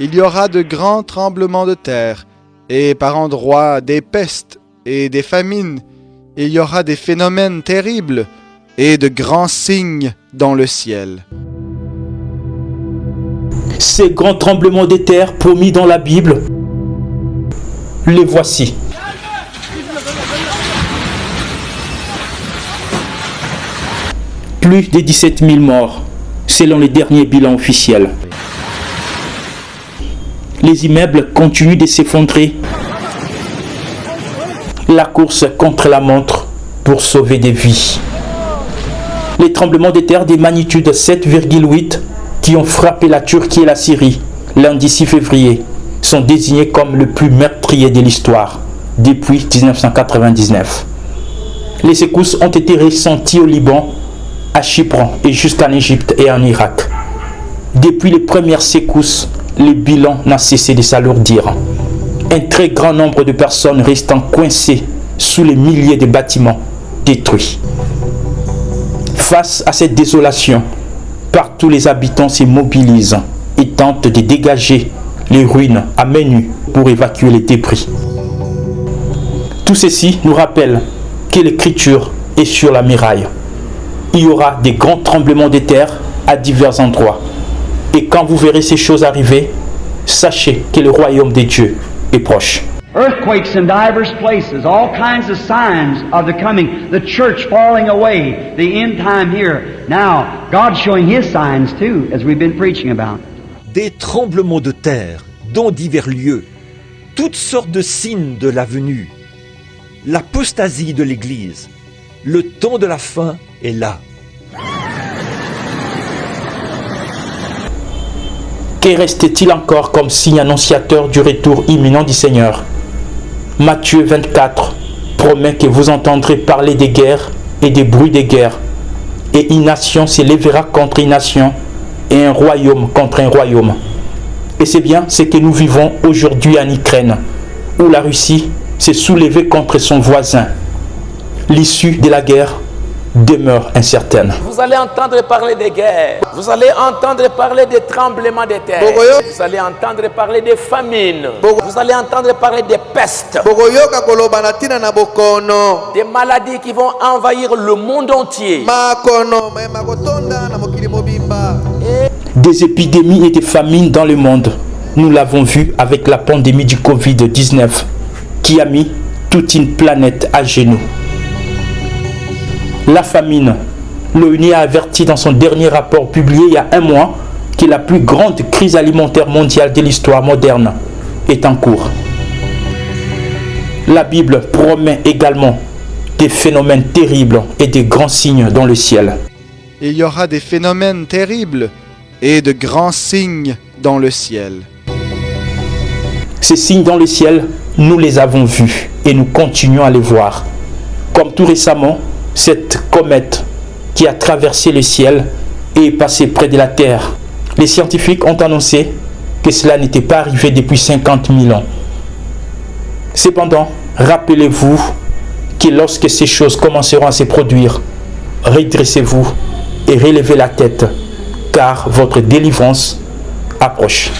Il y aura de grands tremblements de terre, et par endroits des pestes et des famines. Il y aura des phénomènes terribles et de grands signes dans le ciel. Ces grands tremblements de terre promis dans la Bible, les voici. Plus de 17 000 morts, selon les derniers bilans officiels. Les immeubles continuent de s'effondrer. La course contre la montre pour sauver des vies. Les tremblements de terre de magnitude 7,8 qui ont frappé la Turquie et la Syrie lundi 6 février sont désignés comme le plus meurtrier de l'histoire depuis 1999. Les secousses ont été ressenties au Liban, à Chypre et jusqu'en Égypte et en Irak. Depuis les premières secousses, le bilan n'a cessé de s'alourdir. Un très grand nombre de personnes restant coincées sous les milliers de bâtiments détruits. Face à cette désolation, partout les habitants se mobilisent et tentent de dégager les ruines à main nue pour évacuer les débris. Tout ceci nous rappelle que l'Écriture est sur la muraille. Il y aura des grands tremblements de terre à divers endroits. Et quand vous verrez ces choses arriver, sachez que le royaume de Dieu est proche. Earthquakes in divers places, all kinds of signs of the coming, the church falling away, the end time here. Now, God's showing His signs too, as we've been preaching about. Des tremblements de terre dans divers lieux, toutes sortes de signes de la venue, l'apostasie de l'Église, le temps de la fin est là. Que reste-t-il encore comme signe annonciateur du retour imminent du Seigneur? Matthieu 24 promet que vous entendrez parler des guerres et des bruits des guerres, et une nation s'élèvera contre une nation, et un royaume contre un royaume. Et c'est bien ce que nous vivons aujourd'hui en Ukraine, où la Russie s'est soulevée contre son voisin. L'issue de la guerre demeure incertaine. Vous allez entendre parler des guerres, vous allez entendre parler des tremblements de terre, vous allez entendre parler des famines, vous allez entendre parler des pestes, des maladies qui vont envahir le monde entier. Des épidémies et des famines dans le monde. Nous l'avons vu avec la pandémie du Covid-19 qui a mis toute une planète à genoux. La famine. L'ONU a averti dans son dernier rapport publié il y a un mois que la plus grande crise alimentaire mondiale de l'histoire moderne est en cours. La Bible promet également des phénomènes terribles et des grands signes dans le ciel. Il y aura des phénomènes terribles et de grands signes dans le ciel. Ces signes dans le ciel, nous les avons vus et nous continuons à les voir. Comme tout récemment, cette comète qui a traversé le ciel et est passée près de la Terre. Les scientifiques ont annoncé que cela n'était pas arrivé depuis 50 000 ans. Cependant, rappelez-vous que lorsque ces choses commenceront à se produire, redressez-vous et relevez la tête, car votre délivrance approche.